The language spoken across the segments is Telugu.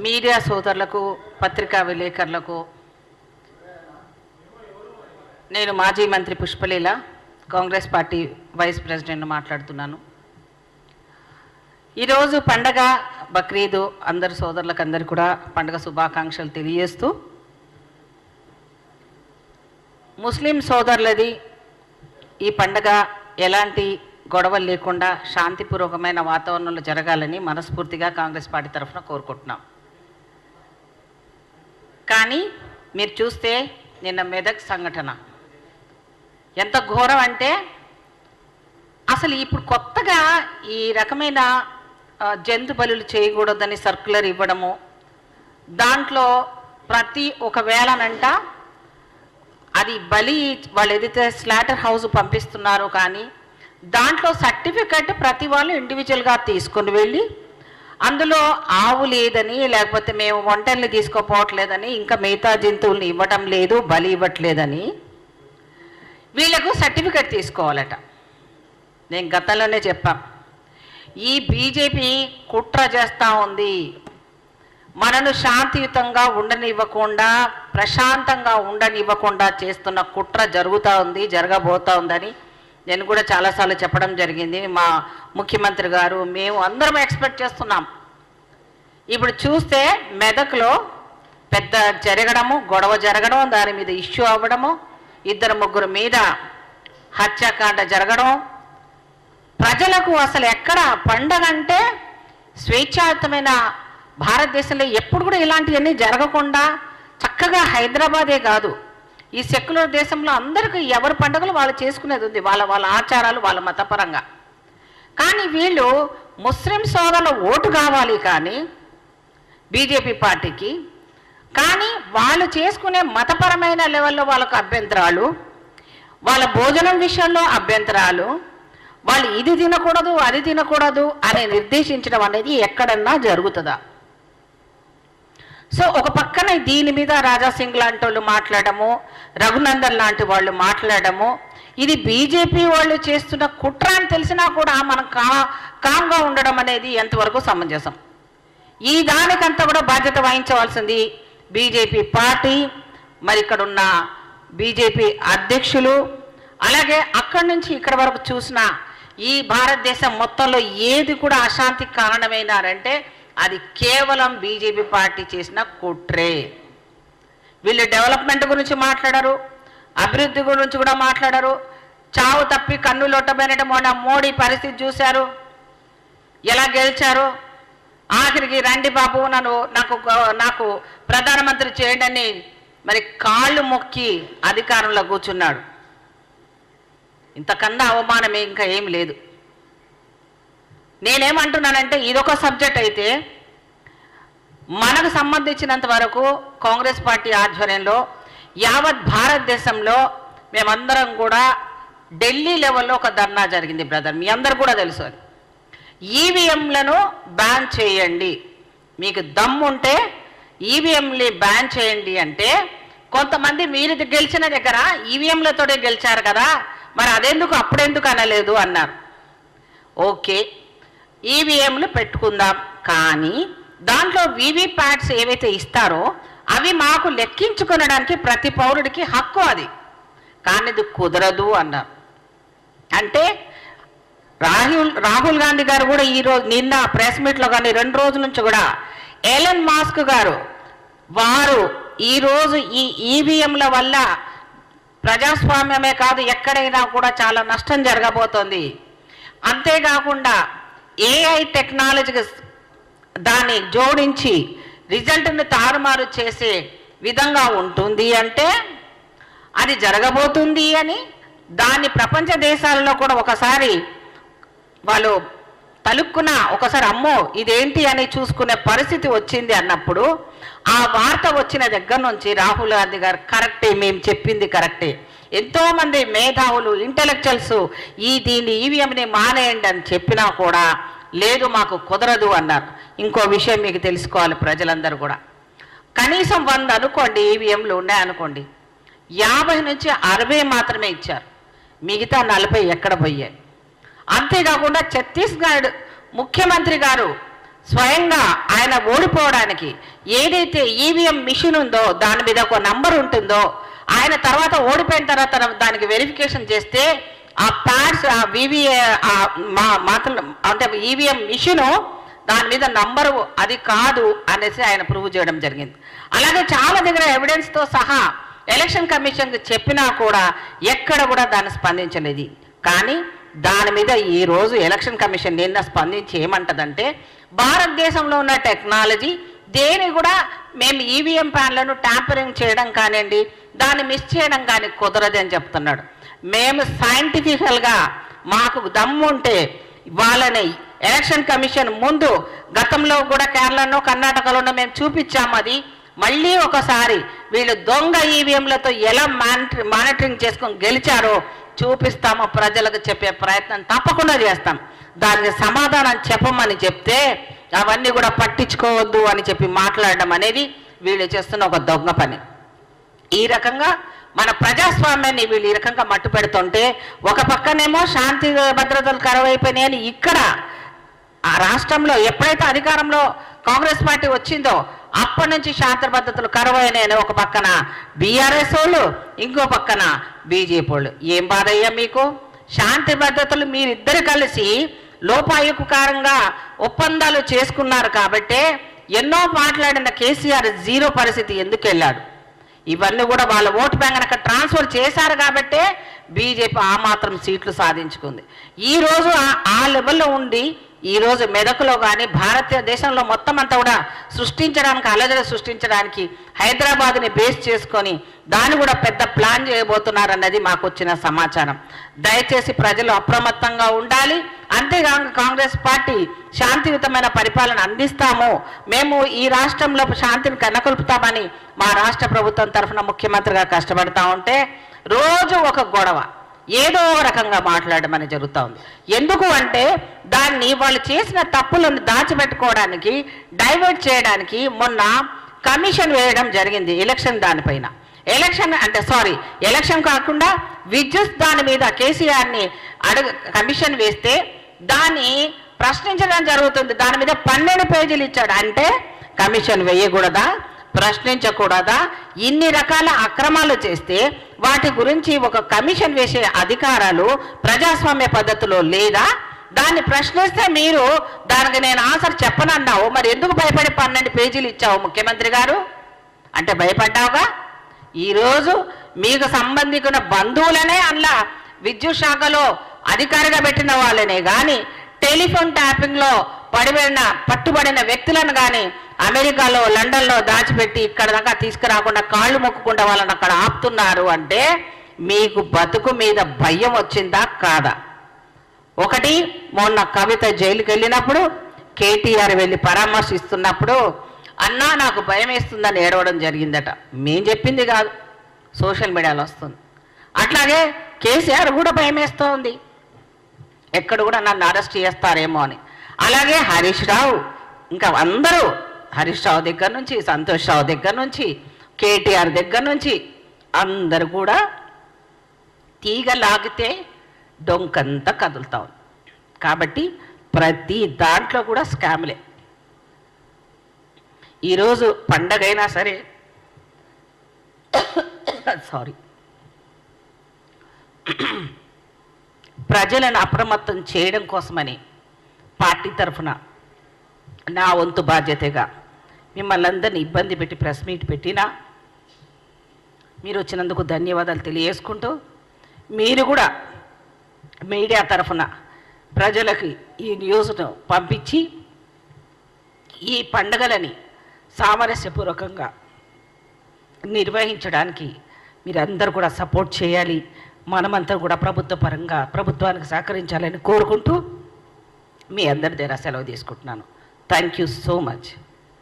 మీడియా సోదరులకు పత్రికా విలేకరులకు నేను మాజీ మంత్రి Pushpaleela Congress party vice president మాట్లాడుతున్నాను. ఈరోజు పండగ బక్రీద్ అందరు సోదరులకు అందరు కూడా పండగ శుభాకాంక్షలు తెలియజేస్తూ, ముస్లిం సోదరులది ఈ పండగ ఎలాంటి గొడవలు లేకుండా శాంతిపూర్వకమైన వాతావరణంలో జరగాలని మనస్ఫూర్తిగా కాంగ్రెస్ పార్టీ తరఫున కోరుకుంటున్నాం. కానీ మీరు చూస్తే నిన్న మెదక్ సంఘటన ఎంత ఘోరం అంటే, అసలు ఇప్పుడు కొత్తగా ఈ రకమైన జంతు బలులు చేయకూడదని సర్క్యులర్ ఇవ్వడము, దాంట్లో ఒకవేళనంట అది బలి వాళ్ళు ఏదైతే స్లాటర్ హౌస్ పంపిస్తున్నారో కానీ దాంట్లో సర్టిఫికెట్ ప్రతి వాళ్ళు ఇండివిజువల్గా తీసుకొని వెళ్ళి అందులో ఆవు లేదని, లేకపోతే మేము ఒంటల్ని తీసుకోపోవట్లేదని, ఇంకా మిగతా జంతువుల్ని ఇవ్వటం లేదు, బలి ఇవ్వట్లేదని వీళ్ళకు సర్టిఫికెట్ తీసుకోవాలట. నేను గతంలోనే చెప్పా, ఈ బీజేపీ కుట్ర చేస్తూ ఉంది, మనను శాంతియుతంగా ఉండనివ్వకుండా, ప్రశాంతంగా ఉండనివ్వకుండా చేస్తున్న కుట్ర జరుగుతూ ఉంది, జరగబోతూ ఉందని నేను కూడా చాలాసార్లు చెప్పడం జరిగింది. మా ముఖ్యమంత్రి గారు మేము అందరం ఎక్స్పెక్ట్ చేస్తున్నాం. ఇప్పుడు చూస్తే మెదక్లో పెద్ద జరగడము, గొడవ జరగడం, దాని మీద ఇష్యూ అవ్వడము, 2-3 మీద హత్యాకాండ జరగడం, ప్రజలకు అసలు ఎక్కడ పండగ అంటే స్వేచ్ఛాయుతమైన భారతదేశంలో ఎప్పుడు కూడా ఇలాంటివన్నీ జరగకుండా చక్కగా హైదరాబాదే కాదు, ఈ సెక్యులర్ దేశంలో అందరికీ ఎవరి పండుగలు వాళ్ళు చేసుకునేది ఉంది, వాళ్ళ ఆచారాలు వాళ్ళ మతపరంగా. కానీ వీళ్ళు ముస్లిం సోదరుల ఓటు కావాలి కానీ బీజేపీ పార్టీకి, కానీ వాళ్ళు చేసుకునే మతపరమైన లెవెల్లో వాళ్ళకు అభ్యంతరాలు, వాళ్ళ భోజనం విషయంలో అభ్యంతరాలు, వాళ్ళు ఇది తినకూడదు అది తినకూడదు అని నిర్దేశించడం అనేది ఎక్కడన్నా జరుగుతుందా? సో ఒక పక్కన దీని మీద రాజాసింగ్ లాంటి వాళ్ళు మాట్లాడము, రఘునందన్ లాంటి వాళ్ళు మాట్లాడము, ఇది బీజేపీ వాళ్ళు చేస్తున్న కుట్ర అని తెలిసినా కూడా మనం కామ్గా ఉండడం అనేది ఎంతవరకు సమంజసం? ఈ దానికంతా కూడా బాధ్యత వహించవలసింది బీజేపీ పార్టీ, మరి ఇక్కడ ఉన్న బీజేపీ అధ్యక్షులు, అలాగే అక్కడి నుంచి ఇక్కడ వరకు చూసిన ఈ భారతదేశం మొత్తంలో ఏది కూడా అశాంతికి కారణమైనారంటే అది కేవలం బీజేపీ పార్టీ చేసిన కుట్రే. వీళ్ళు డెవలప్మెంట్ గురించి మాట్లాడరు, అభివృద్ధి గురించి కూడా మాట్లాడరు. చావు తప్పి కన్ను లొట్టబోయినట్టు మొన్న మోడీ పరిస్థితి చూశారు, ఎలా గెలిచారు. ఆఖరికి రండి బాబు నాకు ప్రధానమంత్రి చేయండి అని మరి కాళ్ళు మొక్కి అధికారంలో కూర్చున్నాడు. ఇంతకన్నా అవమానమే ఇంకా ఏం లేదు. నేనేమంటున్నానంటే ఇదొక సబ్జెక్ట్ అయితే, మనకు సంబంధించినంత వరకు కాంగ్రెస్ పార్టీ ఆధ్వర్యంలో యావత్ భారతదేశంలో మేమందరం కూడా ఢిల్లీ లెవెల్లో ఒక ధర్నా జరిగింది బ్రదర్, మీ అందరు కూడా తెలుసు. అది ఈవీఎంలను బ్యాన్ చేయండి, మీకు దమ్ముంటే ఈవీఎంని బ్యాన్ చేయండి అంటే, కొంతమంది మీరు గెలిచిన దగ్గర ఈవీఎంలతోనే గెలిచారు కదా, మరి అదెందుకు అప్పుడెందుకు అనలేదు అన్నారు. ఓకే, ఈవీఎంలు పెట్టుకుందాం, కానీ దాంట్లో వీవీప్యాట్స్ ఏవైతే ఇస్తారో అవి మాకు లెక్కించుకొనడానికి ప్రతి పౌరుడికి హక్కు, అది కానీ ఇది కుదరదు అన్నారు. అంటే రాహుల్ గాంధీ గారు కూడా ఈరోజు నిన్న ప్రెస్ మీట్లో కానీ 2 రోజుల నుంచి కూడా ఎలన్ మాస్క్ గారు వారు ఈరోజు ఈ ఈవీఎంల వల్ల ప్రజాస్వామ్యమే కాదు ఎక్కడైనా కూడా చాలా నష్టం జరగబోతోంది, అంతేకాకుండా ఏఐ టెక్నాలజీకి దాన్ని జోడించి రిజల్ట్ని తారుమారు చేసే విధంగా ఉంటుంది అంటే అది జరగబోతుంది అని దాన్ని ప్రపంచ దేశాలలో కూడా ఒకసారి వాళ్ళు తలుక్కున ఒకసారి అమ్మో ఇదేంటి అని చూసుకునే పరిస్థితి వచ్చింది అన్నప్పుడు, ఆ వార్త వచ్చిన దగ్గర నుంచి రాహుల్ గాంధీ గారు కరెక్టే, మేము చెప్పింది కరెక్టే, ఎంతోమంది మేధావులు ఇంటెలెక్చువల్స్ దీన్ని ఈవీఎంని మానేయండి అని చెప్పినా కూడా లేదు మాకు కుదరదు అన్నారు. ఇంకో విషయం మీకు తెలుసుకోవాలి ప్రజలందరూ కూడా, కనీసం 100 అనుకోండి ఈవీఎంలు ఉన్నాయనుకోండి, 50 నుంచి 60 మాత్రమే ఇచ్చారు, మిగతా 40 ఎక్కడ పోయాయి. అంతేకాకుండా ఛత్తీస్గఢ్ ముఖ్యమంత్రి గారు స్వయంగా ఆయన ఓడిపోవడానికి ఏదైతే ఈవీఎం మిషన్ ఉందో దాని మీద ఒక నంబర్ ఉంటుందో, ఆయన తర్వాత ఓడిపోయిన తర్వాత దానికి వెరిఫికేషన్ చేస్తే ఆ ప్యాడ్స్ ఆ మాత్రం అంటే ఈవీఎం మిషను దాని మీద నంబరు అది కాదు అనేసి ఆయన ప్రూవ్ చేయడం జరిగింది. అలాగే చాలా దగ్గర ఎవిడెన్స్తో సహా ఎలక్షన్ కమిషన్కి చెప్పినా కూడా ఎక్కడ కూడా దాన్ని స్పందించలేదు. కానీ దాని మీద ఈరోజు ఎలక్షన్ కమిషన్ నిన్న స్పందించి ఏమంటదంటే, భారతదేశంలో ఉన్న టెక్నాలజీ దేని కూడా మేము ఈవీఎం ప్యాన్లను ట్యాంపరింగ్ చేయడం కానివ్వండి, దాన్ని మిస్ చేయడం కానీ కుదరదు అని చెప్తున్నాడు. మేము సైంటిఫికల్గా మాకు దమ్ము ఉంటే వాళ్ళని ఎలక్షన్ కమిషన్ ముందు గతంలో కూడా కేరళలో కర్ణాటకలోనూ మేము చూపించాము. అది మళ్ళీ ఒకసారి వీళ్ళు దొంగ ఈవీఎంలతో ఎలా మానిటరింగ్ చేసుకొని గెలిచారో చూపిస్తాము, ప్రజలకు చెప్పే ప్రయత్నం తప్పకుండా చేస్తాం. దానికి సమాధానం చెప్పమని చెప్తే అవన్నీ కూడా పట్టించుకోవద్దు అని చెప్పి మాట్లాడడం అనేది వీళ్ళు చేస్తున్న ఒక దొంగ పని. ఈ రకంగా మన ప్రజాస్వామ్యాన్ని వీళ్ళు ఈ రకంగా మట్టు పెడుతుంటే, ఒక పక్కనేమో శాంతి భద్రతలు కరువైపోయినాయని ఇక్కడ ఆ రాష్ట్రంలో ఎప్పుడైతే అధికారంలో కాంగ్రెస్ పార్టీ వచ్చిందో అప్పటి నుంచి శాంతి భద్రతలు కరువైనాయని ఒక పక్కన బీఆర్ఎస్ వాళ్ళు, ఇంకో పక్కన బీజేపీ వాళ్ళు. ఏం బాధ అయ్యా మీకు? శాంతి భద్రతలు మీరిద్దరు కలిసి లోపాయుకారంగా ఒప్పందాలు చేసుకున్నారు కాబట్టే ఎన్నో మాట్లాడిన కేసీఆర్ జీరో పరిస్థితి ఎందుకు వెళ్ళాడు? ఇవన్నీ కూడా వాళ్ళ ఓటు బ్యాంక్ అక్కడ ట్రాన్స్ఫర్ చేశారు కాబట్టే బీజేపీ ఆ మాత్రం సీట్లు సాధించుకుంది. ఈరోజు ఆ లెవెల్లో ఉండి ఈరోజు మెదకులో కానీ భారతదేశంలో మొత్తం అంతా కూడా సృష్టించడానికి, అలజడి సృష్టించడానికి హైదరాబాద్ని బేస్ చేసుకొని దాన్ని కూడా పెద్ద ప్లాన్ చేయబోతున్నారన్నది మాకు వచ్చిన సమాచారం. దయచేసి ప్రజలు అప్రమత్తంగా ఉండాలి. అంతేకాక కాంగ్రెస్ పార్టీ శాంతియుతమైన పరిపాలన అందిస్తాము, మేము ఈ రాష్ట్రంలో శాంతిని కనకొల్పుతామని మా రాష్ట్ర ప్రభుత్వం తరఫున ముఖ్యమంత్రిగా కష్టపడతా ఉంటే రోజు ఒక గొడవ ఏదో రకంగా మాట్లాడమని జరుగుతూ ఉంది. ఎందుకు అంటే దాన్ని వాళ్ళు చేసిన తప్పులను దాచిపెట్టుకోవడానికి, డైవర్ట్ చేయడానికి మొన్న కమిషన్ వేయడం జరిగింది ఎలక్షన్ దానిపైన. ఎలక్షన్ కాకుండా విద్యుత్ దాని మీద కేసీఆర్ని కమిషన్ వేస్తే దాన్ని ప్రశ్నించడం జరుగుతుంది. దాని మీద 12 పేజీలు ఇచ్చాడు. అంటే కమిషన్ వేయకూడదా, ప్రశ్నించకూడదా? ఇన్ని రకాల అక్రమాలు చేస్తే వాటి గురించి ఒక కమిషన్ వేసే అధికారాలు ప్రజాస్వామ్య పద్ధతిలో లేదా? దాన్ని ప్రశ్నిస్తే మీరు దానికి నేను ఆన్సర్ చెప్పనన్నావు, మరి ఎందుకు భయపడి 12 పేజీలు ఇచ్చావు ముఖ్యమంత్రి గారు? అంటే భయపడ్డావుగా. ఈరోజు మీకు సంబంధించిన బంధువులనే అందులో విద్యుత్ శాఖలో అధికారిగా పెట్టిన వాళ్ళనే కానీ, టెలిఫోన్ ట్యాపింగ్లో పట్టుబడిన వ్యక్తులను కానీ అమెరికాలో, లండన్లో దాచిపెట్టి ఇక్కడ దాకా తీసుకురాకుండా కాళ్ళు మొక్కకుండా వాళ్ళని అక్కడ ఆపుతున్నారు. అంటే మీకు బతుకు మీద భయం వచ్చిందా కాదా? ఒకటి, మొన్న కవిత జైలుకి వెళ్ళినప్పుడు కేటీఆర్ వెళ్ళి పరామర్శిస్తున్నప్పుడు అన్నా నాకు భయం వేస్తుందని ఏడవడం జరిగిందట. మేం చెప్పింది కాదు, సోషల్ మీడియాలో వస్తుంది. అట్లాగే కేసీఆర్ కూడా భయం వేస్తోంది, ఎక్కడ కూడా నన్ను అరెస్ట్ చేస్తారేమో అని. అలాగే హరీష్ రావు, ఇంకా అందరూ, హరీష్ రావు దగ్గర నుంచి, సంతోష్ రావు దగ్గర నుంచి, కేటీఆర్ దగ్గర నుంచి అందరు కూడా తీగ లాగితే డొంకంతా కదులుతా ఉంది. కాబట్టి ప్రతి దాంట్లో కూడా స్కామ్లే. ఈరోజు పండగైనా సరే ప్రజలను అప్రమత్తం చేయడం కోసమని పార్టీ తరఫున నా వంతు బాధ్యతగా మిమ్మల్ని అందరినీ ఇబ్బంది పెట్టి ప్రెస్ మీట్ పెట్టినా మీరు వచ్చినందుకు ధన్యవాదాలు తెలియజేసుకుంటూ, మీరు కూడా మీడియా తరఫున ప్రజలకి ఈ న్యూస్ను పంపించి ఈ పండుగలని సామరస్యపూర్వకంగా నిర్వహించడానికి మీరందరూ కూడా సపోర్ట్ చేయాలి. మనమంతా కూడా ప్రభుత్వ పరంగా ప్రభుత్వానికి సహకరించాలని కోరుకుంటూ మీ అందరి దగ్గర సెలవు తీసుకుంటున్నాను. Thank you so much.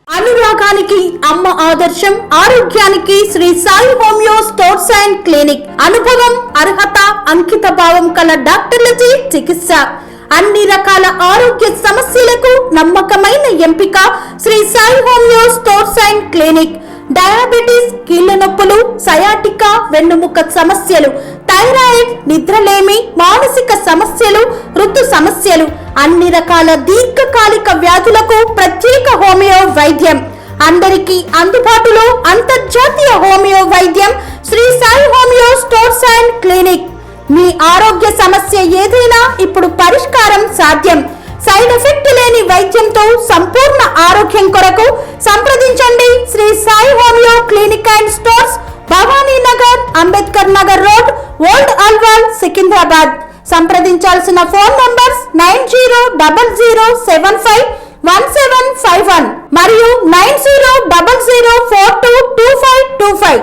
అనురాగానికి అమ్మ ఆదర్శం, ఆరోగ్యానికి Sri Sai homeo sports and clinic. అనుభవం, అర్హత, అంకిత భావం కల డాక్టర్లచే చికిత్స. అన్ని రకాల ఆరోగ్య సమస్యలకు నమ్మకమైన ఎంపిక Shri Sai homeo sports and clinic. Diabetes, కీళ్ల నొప్పులు, సయాటికా, వెన్నుముక సమస్యలు, థైరాయిడ్, నిద్రలేమి, మానసిక సమస్యలు, ఋతు సమస్యలు, అన్ని రకాల దీర్ఘకాలిక వ్యాధులకు ప్రత్యేక హోమియో వైద్యం. అందరికీ అందుబాటులో అంతర్జాతీయ హోమియో వైద్యం Sri Sai homeo stores and clinic. మీ ఆరోగ్య సమస్య ఏదైనా ఇప్పుడు పరిష్కారం సాధ్యం. సైడ్ ఎఫెక్ట్ లేని వైద్యంతో సంపూర్ణ ఆరోగ్యం కొరకు సంప్రదించండి Sri Sai homeo clinic and stores, Bhavani Nagar, Ambedkar Nagar road, old Alwal, Secunderabad. సంప్రదించాల్సిన ఫోన్ నంబర్స్ 9000751751 మరియు 9000422525.